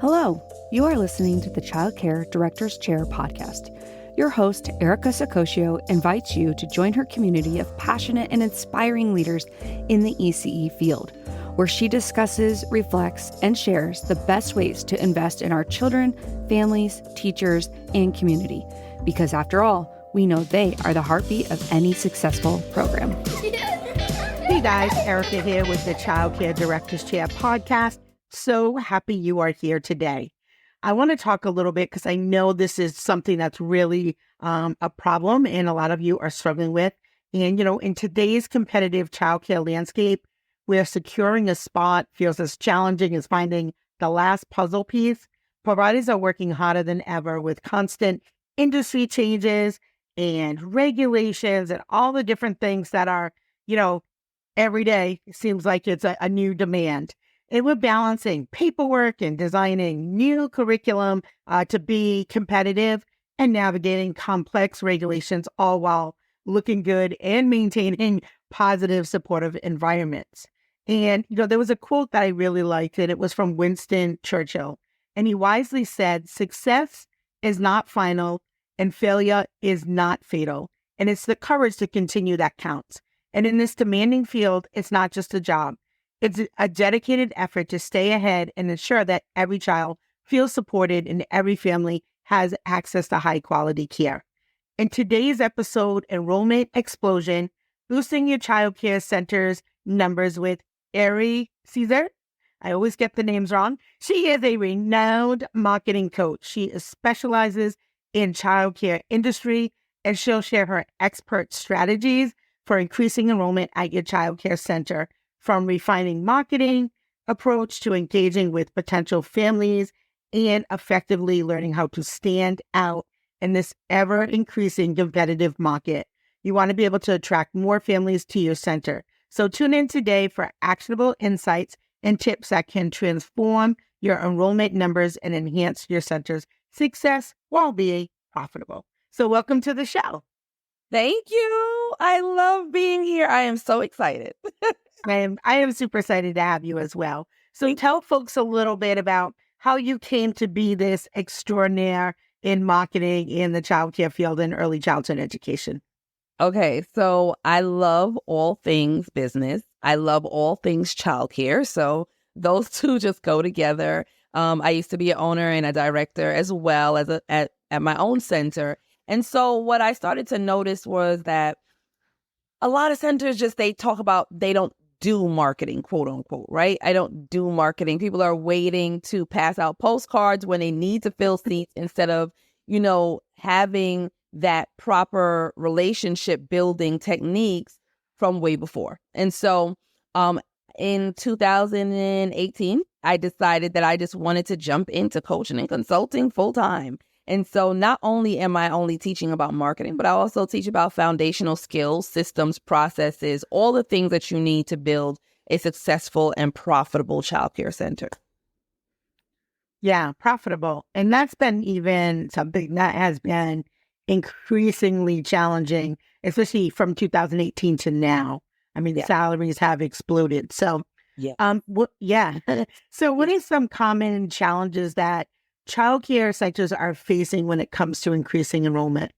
Hello, you are listening to the Childcare Director's Chair podcast. Your host, Erica Sakosio, invites you to join her community of passionate and inspiring leaders in the ECE field, where she discusses, reflects, and shares the best ways to invest in our children, families, teachers, and community. Because after all, we know they are the heartbeat of any successful program. Hey guys, Erica here with the Childcare Director's Chair podcast. So happy you are here today. I want to talk a little bit because I know this is something that's really a problem and a lot of you are struggling with. And, in today's competitive childcare landscape, where securing a spot feels as challenging as finding the last puzzle piece, providers are working harder than ever with constant industry changes and regulations and all the different things that are, every day seems like it's a new demand. And we're balancing paperwork and designing new curriculum to be competitive and navigating complex regulations, all while looking good and maintaining positive, supportive environments. And, there was a quote that I really liked, and it was from Winston Churchill. And he wisely said, "Success is not final and failure is not fatal. And it's the courage to continue that counts." And in this demanding field, it's not just a job. It's a dedicated effort to stay ahead and ensure that every child feels supported and every family has access to high quality care. In today's episode, Enrollment Explosion, Boosting Your Childcare Center's Numbers with Arianne Ceasar. I always get the names wrong. She is a renowned marketing coach. She specializes in childcare industry, and she'll share her expert strategies for increasing enrollment at your childcare center, from refining marketing approach to engaging with potential families and effectively learning how to stand out in this ever-increasing competitive market. You want to be able to attract more families to your center. So tune in today for actionable insights and tips that can transform your enrollment numbers and enhance your center's success while being profitable. So welcome to the show. Thank you. I love being here. I am so excited. I am super excited to have you as well. So tell folks a little bit about how you came to be this extraordinaire in marketing in the childcare field and early childhood education. Okay, so I love all things business. I love all things childcare. So those two just go together. I used to be an owner and a director as well as at my own center. And so what I started to notice was that a lot of centers they talk about they don't do marketing, quote unquote, right? I don't do marketing. People are waiting to pass out postcards when they need to fill seats instead of, having that proper relationship building techniques from way before. And so in 2018, I decided that I just wanted to jump into coaching and consulting full time. And so not only am I only teaching about marketing, but I also teach about foundational skills, systems, processes, all the things that you need to build a successful and profitable childcare center. Yeah, profitable. And that's been even something that has been increasingly challenging, especially from 2018 to now. I mean, salaries have exploded. So, So what are some common challenges that childcare centers are facing when it comes to increasing enrollment?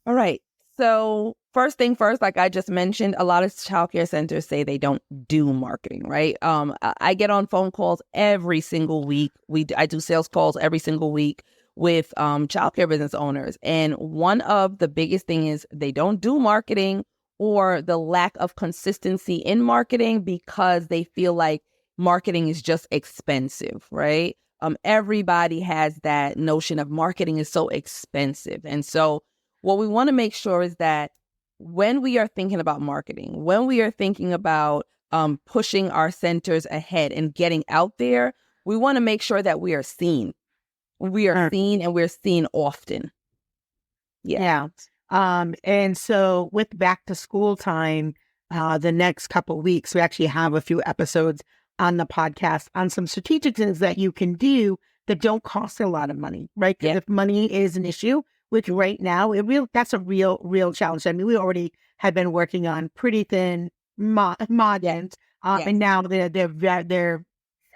All right. So first thing first, like I just mentioned, a lot of childcare centers say they don't do marketing, right? I get on phone calls every single week. I do sales calls every single week with childcare business owners. And one of the biggest thing is they don't do marketing, or the lack of consistency in marketing because they feel like marketing is just expensive, right? Everybody has that notion of marketing is so expensive. And so what we want to make sure is that when we are thinking about marketing, when we are thinking about pushing our centers ahead and getting out there, we want to make sure that we are seen. We are seen, and we're seen often. Yeah. And so with back to school time, the next couple of weeks, we actually have a few episodes on the podcast on some strategic things that you can do that don't cost a lot of money, right? Because if money is an issue, which right now, that's a real challenge. I mean, we already have been working on pretty thin margins, and now they're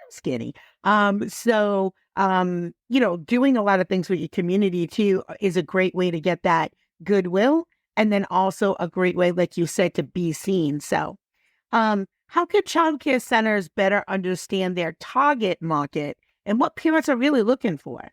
skinny. Doing a lot of things with your community too is a great way to get that goodwill. And then also a great way, like you said, to be seen. So, how can childcare centers better understand their target market and what parents are really looking for?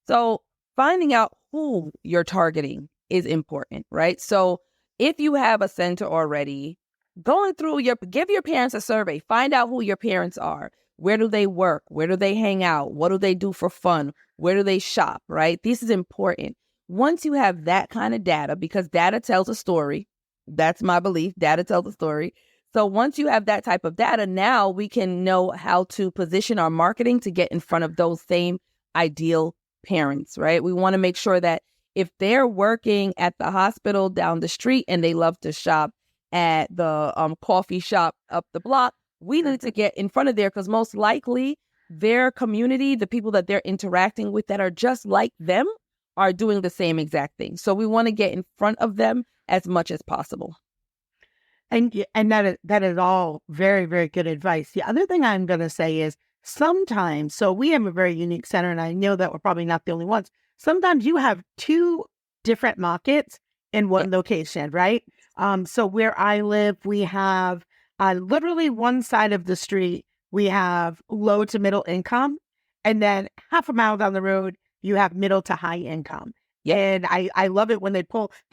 So finding out who you're targeting is important, right? So if you have a center already, give your parents a survey, find out who your parents are. Where do they work? Where do they hang out? What do they do for fun? Where do they shop, right? This is important. Once you have that kind of data, because data tells a story, that's my belief, data tells a story. So once you have that type of data, now we can know how to position our marketing to get in front of those same ideal parents, right? We want to make sure that if they're working at the hospital down the street and they love to shop at the coffee shop up the block, we need to get in front of there because most likely their community, the people that they're interacting with that are just like them, are doing the same exact thing. So we want to get in front of them as much as possible. And that is all very, very good advice. The other thing I'm going to say is sometimes, so we have a very unique center, and I know that we're probably not the only ones. Sometimes you have two different markets in one location, right? So where I live, we have literally one side of the street, we have low to middle income. And then half a mile down the road, you have middle to high income. Yeah. And I love it when they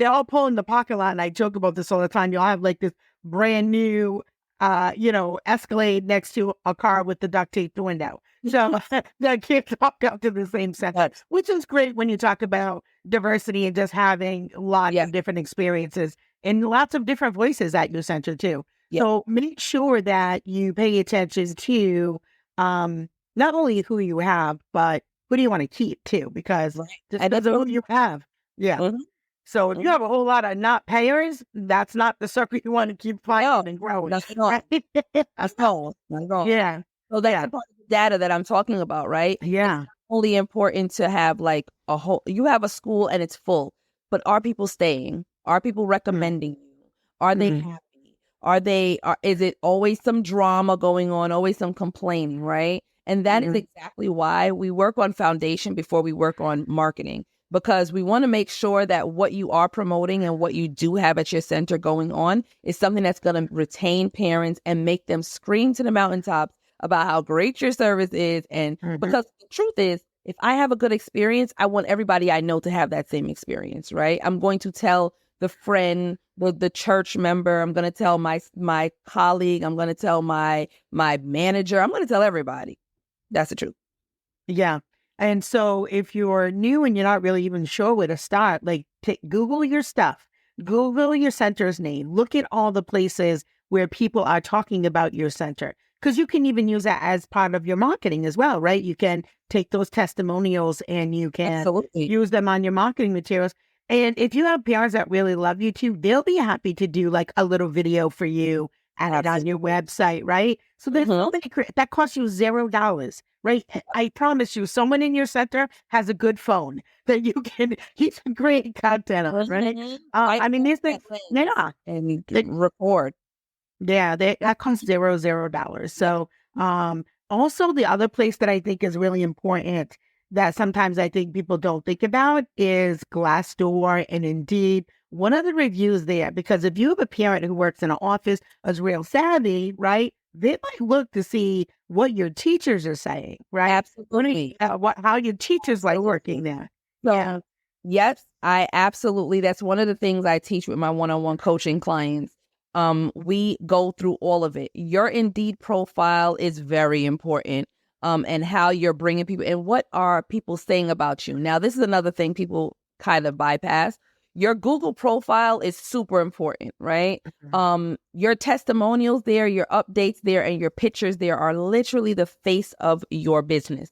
all pull in the parking lot. And I joke about this all the time. You'll have like this brand new, Escalade next to a car with the duct tape window. So the kids walk out to the same center, which is great when you talk about diversity and just having lots of different experiences and lots of different voices at your center too. Yeah. So make sure that you pay attention to not only who you have, but who do you want to keep too? Because that's who you have. Yeah. Mm-hmm. So if you have a whole lot of not payers, that's not the circle you want to keep fighting and growing. That's not. That's not. Yeah. So that's the part of the data that I'm talking about, right? Yeah. It's only important to have like you have a school and it's full, but are people staying? Are people recommending you? Are they happy? Is it always some drama going on? Always some complaining, right? And that is exactly why we work on foundation before we work on marketing, because we want to make sure that what you are promoting and what you do have at your center going on is something that's going to retain parents and make them scream to the mountaintops about how great your service is. And because the truth is, if I have a good experience, I want everybody I know to have that same experience, right? I'm going to tell the friend, the church member, I'm going to tell my colleague, I'm going to tell my manager, I'm going to tell everybody. That's the truth. Yeah. And so if you're new and you're not really even sure where to start, like Google your stuff, Google your center's name, look at all the places where people are talking about your center, because you can even use that as part of your marketing as well, right? You can take those testimonials and you can use them on your marketing materials. And if you have parents that really love you too, they'll be happy to do like a little video for you and on your website, right? So that costs you $0, right? I promise you, someone in your center has a good phone that you can use great content on, right? I mean, these things, and record. Yeah, that costs $0. So, also the other place that I think is really important that sometimes I think people don't think about is Glassdoor and Indeed. One of the reviews there, because if you have a parent who works in an office, is real savvy, right? They might look to see what your teachers are saying, right? Absolutely. How your teachers like working there. So, yes, that's one of the things I teach with my one-on-one coaching clients. We go through all of it. Your Indeed profile is very important. And how you're bringing people and what are people saying about you. Now, this is another thing people kind of bypass. Your Google profile is super important, right? Your testimonials there, your updates there, and your pictures there are literally the face of your business.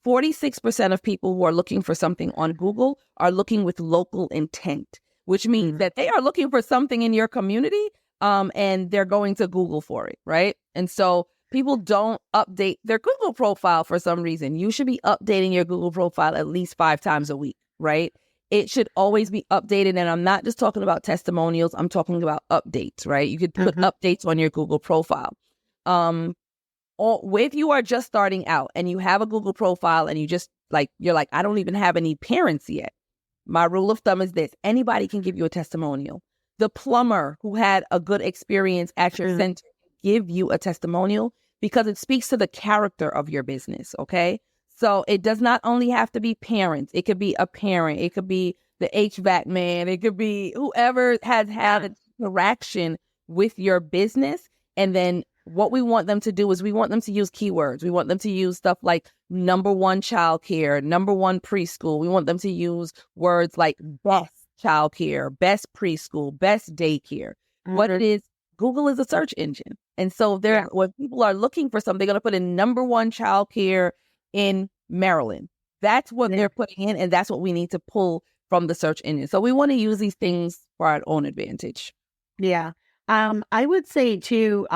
46% of people who are looking for something on Google are looking with local intent, which means that they are looking for something in your community, and they're going to Google for it, right? And so people don't update their Google profile for some reason. You should be updating your Google profile at least 5 times a week, right? It should always be updated. And I'm not just talking about testimonials. I'm talking about updates, right? You could put updates on your Google profile. or if you are just starting out and you have a Google profile and you're like, I don't even have any parents yet. My rule of thumb is this: anybody can give you a testimonial. The plumber who had a good experience at your center give you a testimonial because it speaks to the character of your business, okay? So it does not only have to be parents. It could be a parent. It could be the HVAC man. It could be whoever has had an interaction with your business. And then what we want them to do is we want them to use keywords. We want them to use stuff like #1 childcare, #1 preschool. We want them to use words like best childcare, best preschool, best daycare. What it is, Google is a search engine. And so when people are looking for something, they're going to put in #1 childcare in Maryland. That's what they're putting in, and that's what we need to pull from the search engine. So we want to use these things for our own advantage. Yeah. I would say too,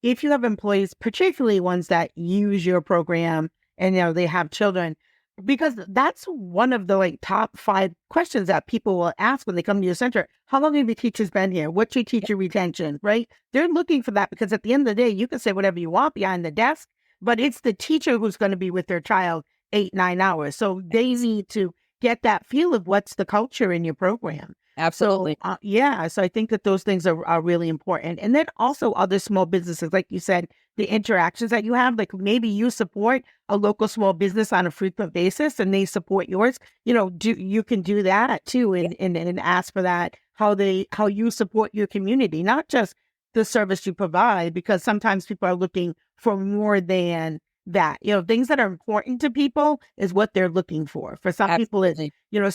if you have employees, particularly ones that use your program and they have children, because that's one of the top 5 questions that people will ask when they come to your center. How long have your teachers been here? What's your teacher retention, right? They're looking for that because at the end of the day, you can say whatever you want behind the desk, but it's the teacher who's going to be with their child 8-9 hours. So they need to get that feel of what's the culture in your program. Absolutely. So, so I think that those things are really important. And then also other small businesses, like you said, the interactions that you have, like maybe you support a local small business on a frequent basis and they support yours. You can do that too and ask for that, how you support your community, not just the service you provide, because sometimes people are looking for more than that. Things that are important to people is what they're looking for. For some people, it's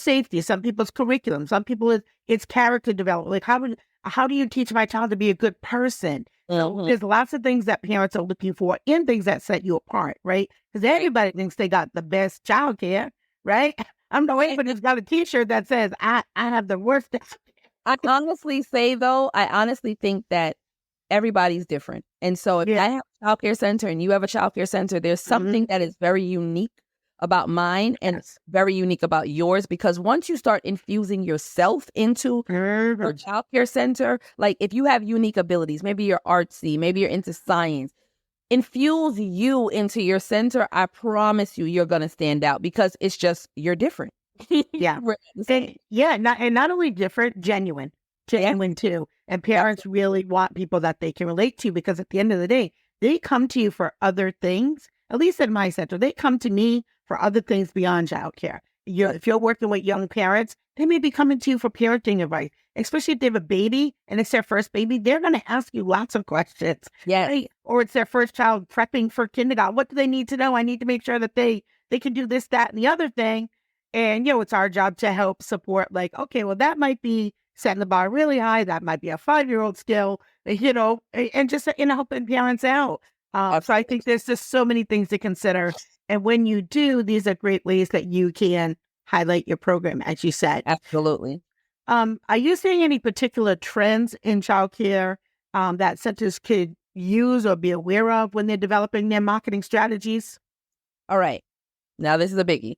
safety. Some people's curriculum. Some people, it's character development. Like how do you teach my child to be a good person? There's lots of things that parents are looking for and things that set you apart, right? Because everybody thinks they got the best childcare, right? I'm no anybody who's got a T-shirt that says I have the worst. I honestly think that everybody's different. And so if I have a childcare center and you have a childcare center, there's something that is very unique about mine and very unique about yours, because once you start infusing yourself into your childcare center, like if you have unique abilities, maybe you're artsy, maybe you're into science, infuse you into your center, I promise you're going to stand out because it's just, you're different. Yeah. Not only different, genuine too. And parents really want people that they can relate to, because at the end of the day, they come to you for other things. At least at my center, they come to me for other things beyond childcare. If you're working with young parents, they may be coming to you for parenting advice, especially if they have a baby and it's their first baby. They're going to ask you lots of questions. Yes. Right? Or it's their first child prepping for kindergarten. What do they need to know? I need to make sure that they can do this, that, and the other thing. And, it's our job to help support, like, okay, well, that might be setting the bar really high. That might be a 5-year-old still, and just, helping parents out. So I think there's just so many things to consider. And when you do, these are great ways that you can highlight your program, as you said. Absolutely. Are you seeing any particular trends in childcare that centers could use or be aware of when they're developing their marketing strategies? All right. Now, this is a biggie.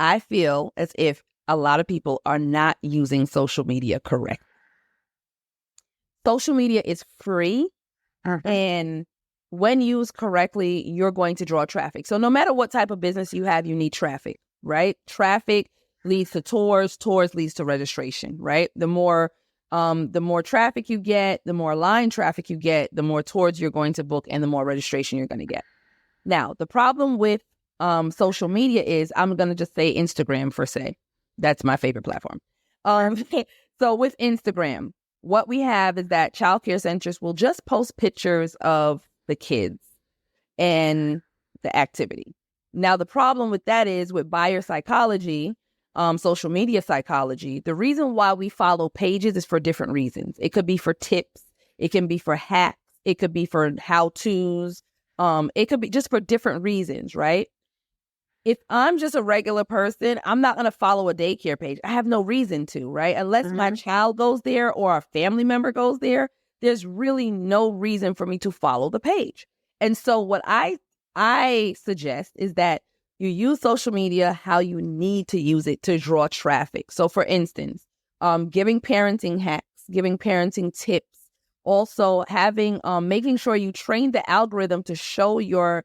I feel as if a lot of people are not using social media correct. Social media is free, and when used correctly, you're going to draw traffic. So no matter what type of business you have, you need traffic, right? Traffic leads to tours leads to registration, right? The more traffic you get, the more line traffic you get, the more tours you're going to book and the more registration you're going to get. Now, the problem with social media is, I'm going to just say Instagram per se. That's my favorite platform. So with Instagram, what we have is that childcare centers will just post pictures of the kids and the activity. Now, the problem with that is with buyer psychology, social media psychology, the reason why we follow pages is for different reasons. It could be for tips. It can be for hacks. It could be for how-tos. It could be just for different reasons, right? If I'm just a regular person, I'm not going to follow a daycare page. I have no reason to, right? Unless my child goes there or a family member goes there, there's really no reason for me to follow the page. And so what I suggest is that you use social media how you need to use it to draw traffic. So for instance, giving parenting hacks, giving parenting tips, Also having making sure you train the algorithm to show your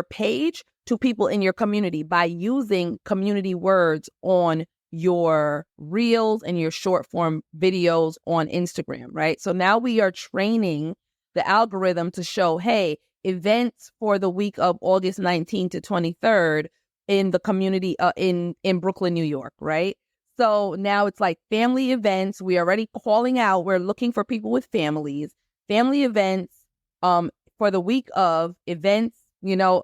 page to people in your community by using community words on your reels and your short form videos on Instagram, right? So now we are training the algorithm to show, hey, events for the week of August 19th to 23rd in the community in Brooklyn, New York, right? So now it's like family events. We are already calling out. We're looking for people with families, family events for the week of events,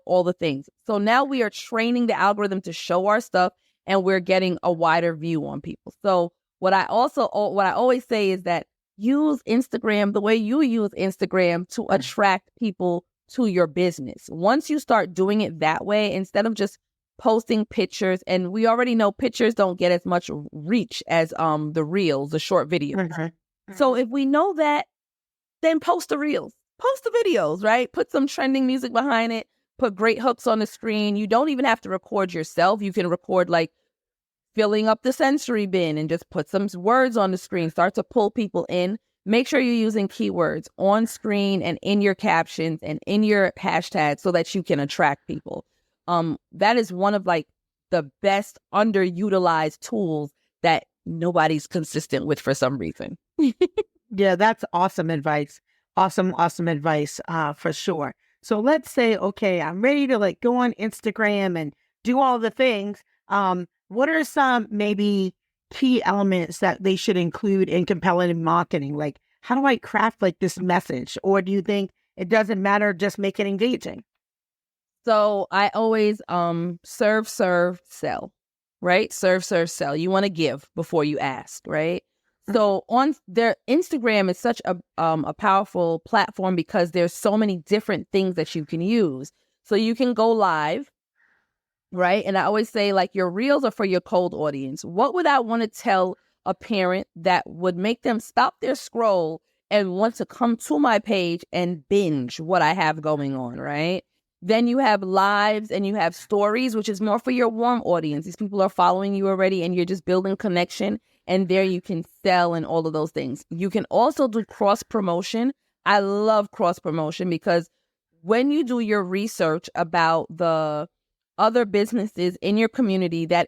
all the things. So now we are training the algorithm to show our stuff, and we're getting a wider view on people. So what I always say is that use Instagram the way you use Instagram to attract people to your business. Once you start doing it that way, instead of just posting pictures, and we already know pictures don't get as much reach as the reels, the short videos. Mm-hmm. So if we know that, then post the reels, post the videos, right? Put some trending music behind it, put great hooks on the screen. You don't even have to record yourself. You can record like filling up the sensory bin and just put some words on the screen, start to pull people in. Make sure you're using keywords on screen and in your captions and in your hashtags so that you can attract people. That is one of like the best underutilized tools that nobody's consistent with for some reason. Yeah, that's awesome advice. Awesome advice, for sure. So let's say, okay, I'm ready to like go on Instagram and do all the things. What are some maybe key elements that they should include in compelling marketing? Like, how do I craft like this message? Or do you think it doesn't matter, just make it engaging? So I always serve, sell, right? Serve, sell. You want to give before you ask, right? So on their Instagram is such a powerful platform because there's so many different things that you can use. So you can go live, right? And I always say like your reels are for your cold audience. What would I want to tell a parent that would make them stop their scroll and want to come to my page and binge what I have going on, right? Then you have lives and you have stories, which is more for your warm audience. These people are following you already and you're just building connection. And there you can sell and all of those things. You can also do cross promotion. I love cross promotion because when you do your research about the other businesses in your community they're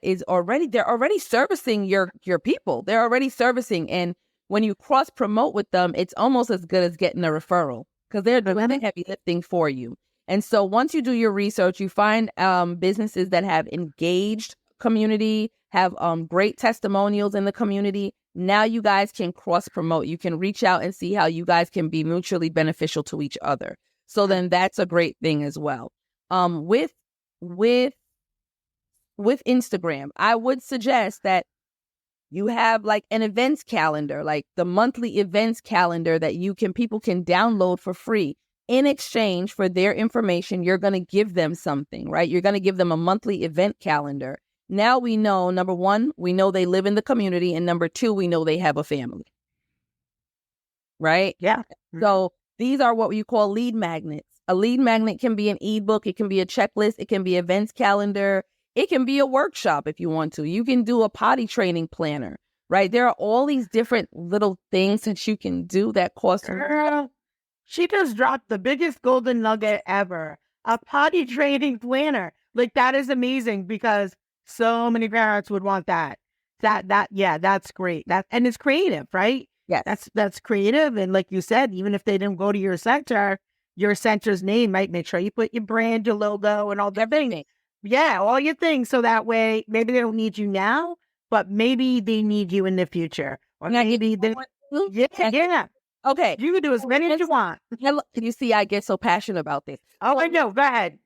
already servicing your people. They're already servicing. And when you cross promote with them, it's almost as good as getting a referral because they're doing the heavy lifting for you. And so once you do your research, you find businesses that have engaged community, have great testimonials in the community. Now you guys can cross promote. You can reach out and see how you guys can be mutually beneficial to each other. So then that's a great thing as well. With Instagram, I would suggest that you have like an events calendar, like the monthly events calendar that people can download for free. In exchange for their information, you're going to give them something, right? You're going to give them a monthly event calendar. Now we know, number one, we know they live in the community. And number two, we know they have a family, right? Yeah. So these are what you call lead magnets. A lead magnet can be an ebook. It can be a checklist. It can be events calendar. It can be a workshop if you want to. You can do a potty training planner, right? There are all these different little things that you can do that cost. Girl, she just dropped the biggest golden nugget ever. A potty training planner. Like, that is amazing because so many parents would want that. Yeah, that's great. And it's creative, right? Yes. That's creative. And like you said, even if they didn't go to your center's name, might make sure you put your brand, your logo, and all the things. Yeah, all your things. So that way, maybe they don't need you now, but maybe they need you in the future. Or maybe they, yeah. Okay. You can do as many as you want. You see, I get so passionate about this. Oh, I know. Go ahead.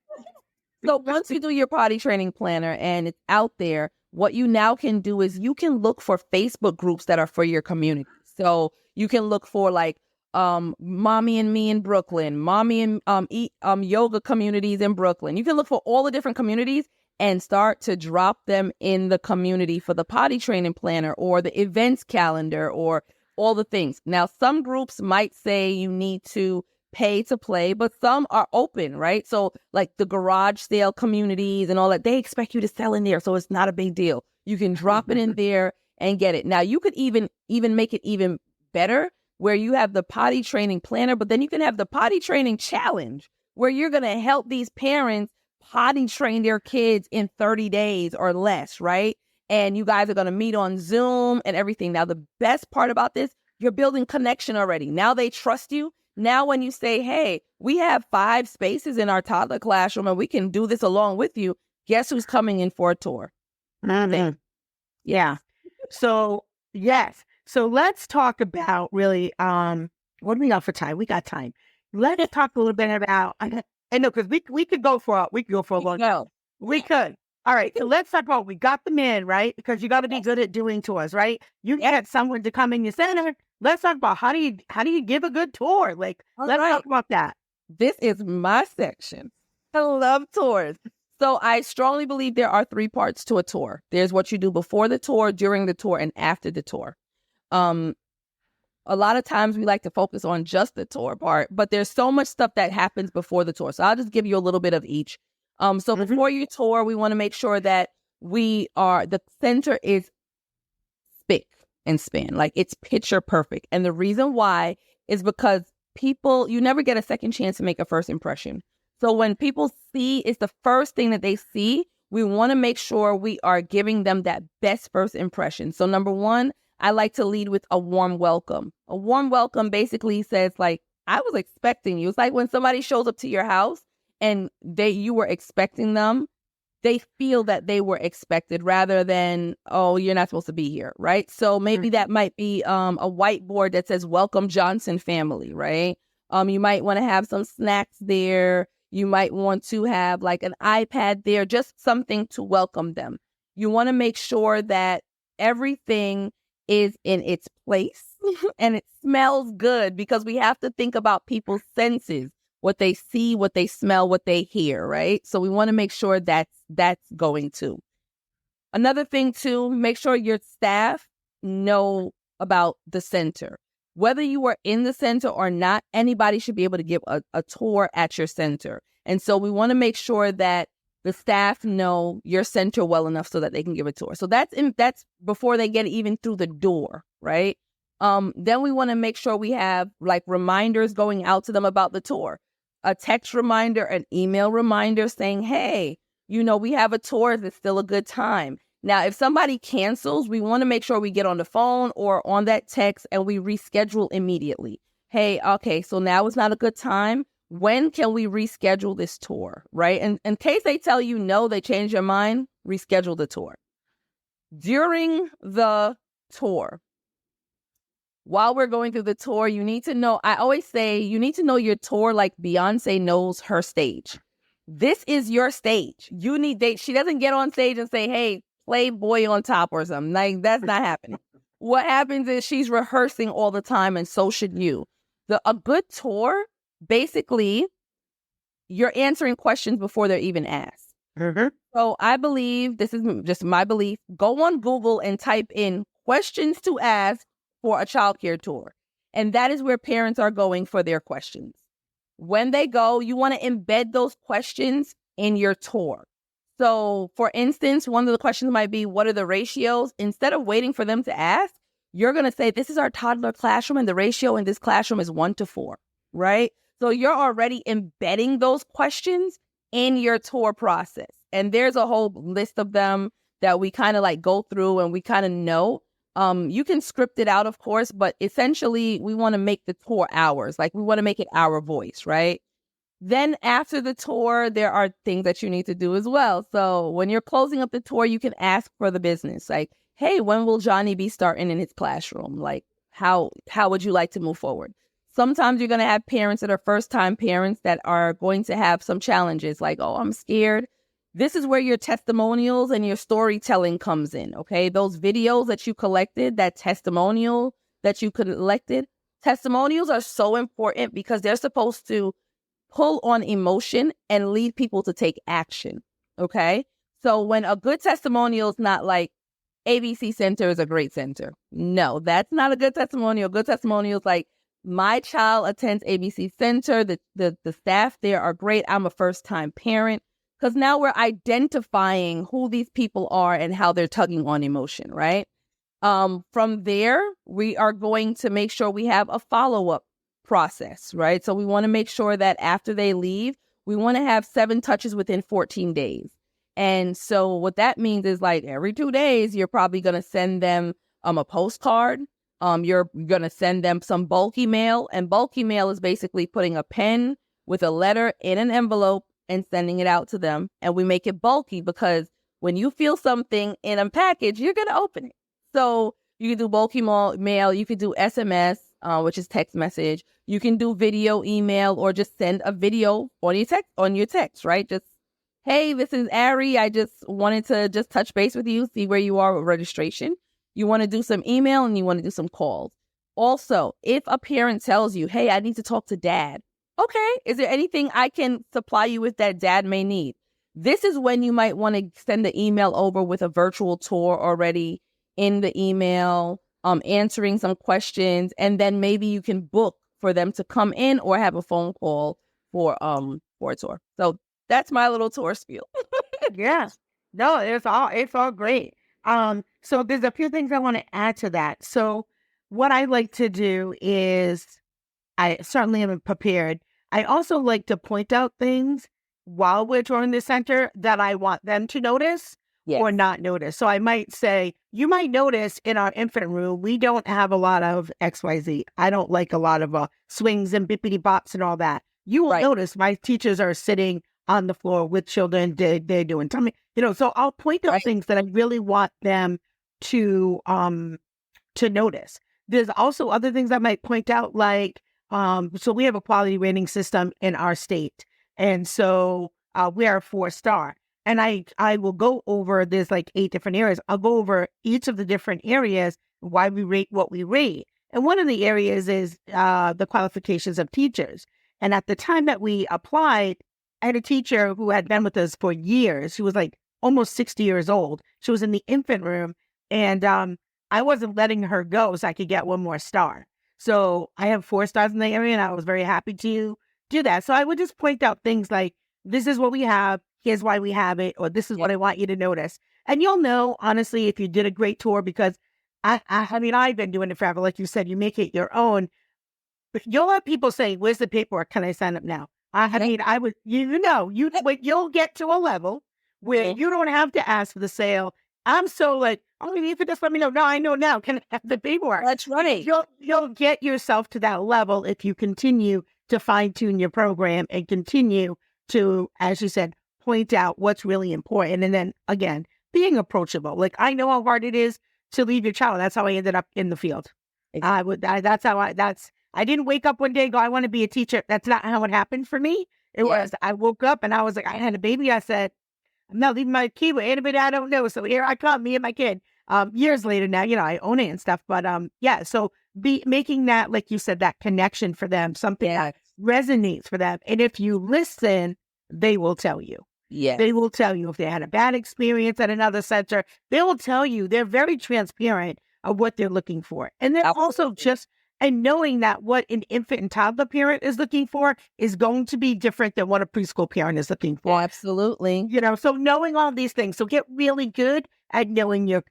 So once you do your potty training planner and it's out there, what you now can do is you can look for Facebook groups that are for your community. So you can look for like Mommy and Me in Brooklyn, Mommy and yoga communities in Brooklyn. You can look for all the different communities and start to drop them in the community for the potty training planner or the events calendar or all the things. Now, some groups might say you need to pay to play, but some are open, right? So like the garage sale communities and all that, they expect you to sell in there. So it's not a big deal. You can drop it in there and get it. Now, you could even make it even better. where you have the potty training planner, but then you can have the potty training challenge where you're going to help these parents potty train their kids in 30 days or less, right? And you guys are going to meet on Zoom and everything. Now, the best part about this, you're building connection already. Now they trust you. Now, when you say, hey, we have 5 spaces in our toddler classroom and we can do this along with you, guess who's coming in for a tour? Mm-hmm. Yeah. So, yes. So let's talk about really, what do we got for time? We got time. Let's talk a little bit about, I know, because we could go for a long time. We could. All right. So let's talk about, we got the men, right? Because you got to be good at doing tours, right? You get someone to come in your center. Let's talk about how do you give a good tour? Let's talk about that. This is my section. I love tours. So I strongly believe there are 3 parts to a tour. There's what you do before the tour, during the tour, and after the tour. A lot of times we like to focus on just the tour part, but there's so much stuff that happens before the tour. So I'll just give you a little bit of each. So before you tour, we want to make sure that the center is spick and span, like it's picture perfect. And the reason why is because you never get a second chance to make a first impression. So when people see, it's the first thing that they see, we want to make sure we are giving them that best first impression. So number 1, I like to lead with a warm welcome. A warm welcome basically says like, I was expecting you. It's like when somebody shows up to your house and you were expecting them, they feel that they were expected rather than, oh, you're not supposed to be here, right? So maybe that might be a whiteboard that says, welcome Johnson family, right? You might want to have some snacks there. You might want to have like an iPad there, just something to welcome them. You want to make sure that everything is in its place and it smells good, because we have to think about people's senses, what they see, what they smell, what they hear, right? So we want to make sure that's going too. Another thing too, make sure your staff know about the center. Whether you are in the center or not, anybody should be able to give a tour at your center. And so we want to make sure that the staff know your center well enough so that they can give a tour. So that's before they get even through the door, right? Then we want to make sure we have like reminders going out to them about the tour. A text reminder, an email reminder saying, hey, we have a tour. Is it still a good time? Now, if somebody cancels, we want to make sure we get on the phone or on that text and we reschedule immediately. Hey, okay, so now is not a good time. When can we reschedule this tour, right? And in case they tell you no, they change their mind, reschedule the tour. During the tour, while we're going through the tour, you need to know, I always say, you need to know your tour like Beyonce knows her stage. This is your stage. She doesn't get on stage and say, hey, play Boy on Top or something. Like, that's not happening. What happens is she's rehearsing all the time, and so should you. A good tour, basically, you're answering questions before they're even asked. So I believe, this is just my belief, go on Google and type in questions to ask for a childcare tour. And that is where parents are going for their questions. When they go, you want to embed those questions in your tour. So, for instance, one of the questions might be, what are the ratios? Instead of waiting for them to ask, you're going to say, this is our toddler classroom, and the ratio in this classroom is 1-4, right? So you're already embedding those questions in your tour process. And there's a whole list of them that we kind of like go through and we kind of know. You can script it out, of course, but essentially we want to make the tour ours. Like, we want to make it our voice, right? Then after the tour, there are things that you need to do as well. So when you're closing up the tour, you can ask for the business. Like, hey, when will Johnny be starting in his classroom? Like, how would you like to move forward? Sometimes you're going to have parents that are first-time parents that are going to have some challenges. Like, oh, I'm scared. This is where your testimonials and your storytelling comes in, okay? Those videos that you collected, that testimonial that you collected, testimonials are so important because they're supposed to pull on emotion and lead people to take action, okay? So when a good testimonial is not like, ABC Center is a great center. No, that's not a good testimonial. Good testimonial is like, my child attends ABC Center. The staff there are great. I'm a first-time parent. Because now we're identifying who these people are and how they're tugging on emotion, right? From there, we are going to make sure we have a follow-up process, right? So we want to make sure that after they leave, we want to have 7 touches within 14 days. And so what that means is like every 2 days, you're probably going to send them a postcard. You're going to send them some bulky mail. And bulky mail is basically putting a pen with a letter in an envelope and sending it out to them. And we make it bulky because when you feel something in a package, you're going to open it. So you can do bulky mail. You could do SMS, which is text message. You can do video email or just send a video on your text, right? Just, hey, this is Ari. I just wanted to just touch base with you, see where you are with registration. You want to do some email and you want to do some calls. Also, if a parent tells you, hey, I need to talk to dad. Okay, is there anything I can supply you with that dad may need? This is when you might want to send the email over with a virtual tour already in the email, answering some questions, and then maybe you can book for them to come in or have a phone call for a tour. So that's my little tour spiel. Yeah. No, it's all great. So there's a few things I want to add to that. So what I like to do is I certainly am prepared. I also like to point out things while we're touring the center that I want them to notice or not notice. So I might say, you might notice in our infant room, we don't have a lot of XYZ. I don't like a lot of swings and bippity bops and all that. You will notice my teachers are sitting on the floor with children. They're doing something, so I'll point out things that I really want them to notice. There's also other things I might point out, like, so we have a quality rating system in our state. And so we are a 4-star. And I will go over, there's like 8 different areas. I'll go over each of the different areas, why we rate what we rate. And one of the areas is the qualifications of teachers. And at the time that we applied, I had a teacher who had been with us for years. She was like almost 60 years old. She was in the infant room. And I wasn't letting her go so I could get 1 more star. So I have 4 stars in the area, and I was very happy to do that. So I would just point out things like, this is what we have, here's why we have it, or this is what I want you to notice. And you'll know, honestly, if you did a great tour, because I mean, I've been doing it forever. Like you said, you make it your own. But you'll have people say, where's the paperwork? Can I sign up now? I mean, I would, you'll get to a level where you don't have to ask for the sale. I'm so like, oh, you could just let me know. No, I know now. Can I have the paperwork? That's right. You'll get yourself to that level if you continue to fine tune your program and continue to, as you said, point out what's really important. And then again, being approachable. Like, I know how hard it is to leave your child. That's how I ended up in the field. Exactly. I didn't wake up one day and go, I want to be a teacher. That's not how it happened for me. It was, I woke up and I was like, I had a baby. I said, I'm not leaving my key with anybody I don't know. So here I come, me and my kid. Years later now, I own it and stuff. But so making that, like you said, that connection for them, something that resonates for them. And if you listen, they will tell you. Yeah. They will tell you if they had a bad experience at another center. They will tell you. They're very transparent of what they're looking for. And then also and knowing that what an infant and toddler parent is looking for is going to be different than what a preschool parent is looking for. Absolutely. So knowing all these things. So get really good at knowing your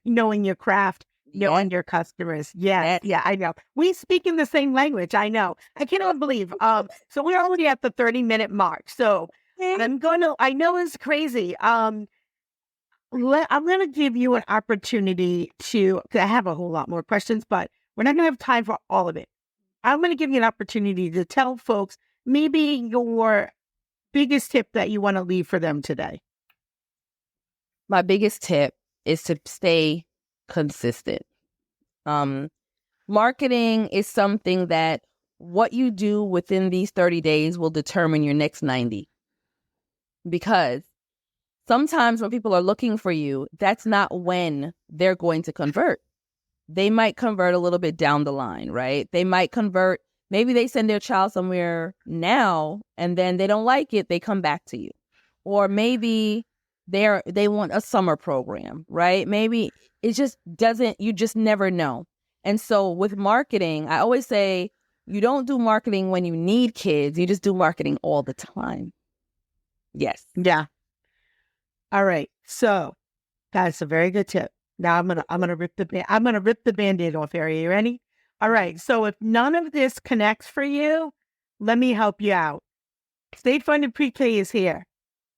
craft, knowing your customers. Yeah, I know. We speak in the same language. I know. I cannot believe. So we're already at the 30-minute mark. So I know it's crazy. I'm going to give you an opportunity because I have a whole lot more questions, but we're not going to have time for all of it. I'm going to give you an opportunity to tell folks maybe your biggest tip that you want to leave for them today. My biggest tip is to stay consistent. Marketing is something that what you do within these 30 days will determine your next 90. Because sometimes when people are looking for you, that's not when they're going to convert. They might convert a little bit down the line, right? They might convert. Maybe they send their child somewhere now and then they don't like it. They come back to you. Or maybe they want a summer program, right? Maybe it just doesn't, you just never know. And so with marketing, I always say you don't do marketing when you need kids. You just do marketing all the time. Yes. Yeah. All right. So that's a very good tip. Now I'm gonna rip the Band-Aid off, Ari. You ready? All right. So if none of this connects for you, let me help you out. State-funded pre-K is here.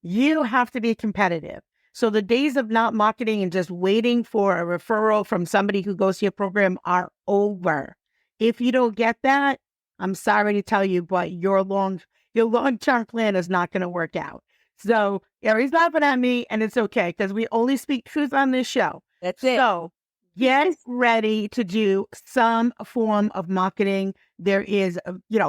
You have to be competitive. So the days of not marketing and just waiting for a referral from somebody who goes to your program are over. If you don't get that, I'm sorry to tell you, but your long-term plan is not going to work out. So Ari's laughing at me, and it's okay because we only speak truth on this show. That's it. So get ready to do some form of marketing. There is,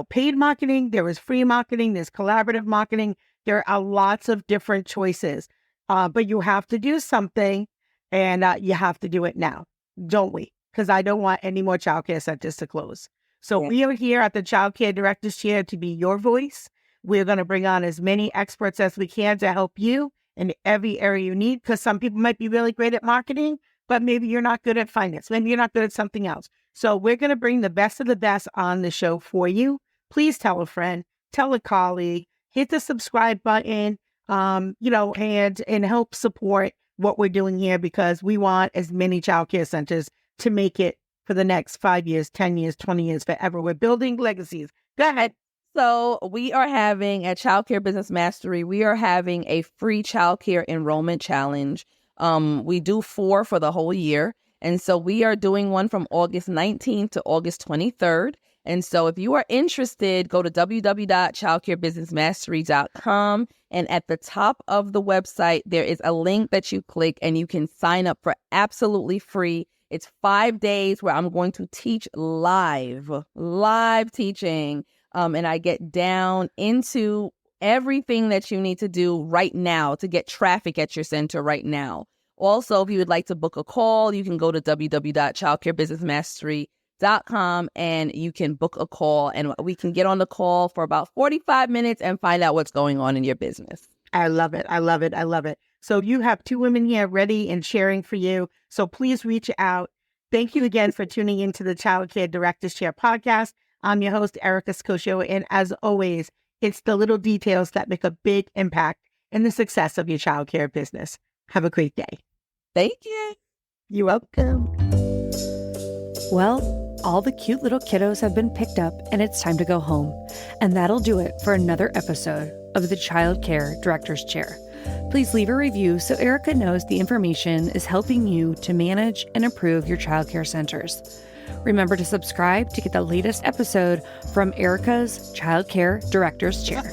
paid marketing. There is free marketing. There's collaborative marketing. There are lots of different choices, but you have to do something, and you have to do it now. Don't wait, because I don't want any more childcare centers to close. So we are here at the Childcare Director's Chair to be your voice. We're going to bring on as many experts as we can to help you in every area you need, because some people might be really great at marketing, but maybe you're not good at finance. Maybe you're not good at something else. So we're going to bring the best of the best on the show for you. Please tell a friend, tell a colleague, hit the subscribe button, and help support what we're doing here, because we want as many childcare centers to make it for the next 5 years, 10 years, 20 years, forever. We're building legacies. Go ahead. So we are having at Childcare Business Mastery, we are having a free childcare enrollment challenge. We do 4 for the whole year. And so we are doing one from August 19th to August 23rd. And so if you are interested, go to www.childcarebusinessmastery.com. And at the top of the website, there is a link that you click and you can sign up for absolutely free. It's 5 days where I'm going to teach live teaching. And I get down into everything that you need to do right now to get traffic at your center right now. Also, if you would like to book a call, you can go to www.childcarebusinessmastery.com and you can book a call, and we can get on the call for about 45 minutes and find out what's going on in your business. I love it. I love it. I love it. So you have 2 women here ready and sharing for you. So please reach out. Thank you again for tuning into the Childcare Director's Chair podcast. I'm your host, Arianne Ceasar, and as always, it's the little details that make a big impact in the success of your childcare business. Have a great day. Thank you. You're welcome. Well, all the cute little kiddos have been picked up and it's time to go home. And that'll do it for another episode of the Childcare Director's Chair. Please leave a review so Erica knows the information is helping you to manage and improve your childcare centers. Remember to subscribe to get the latest episode from Erica's Childcare Director's Chair.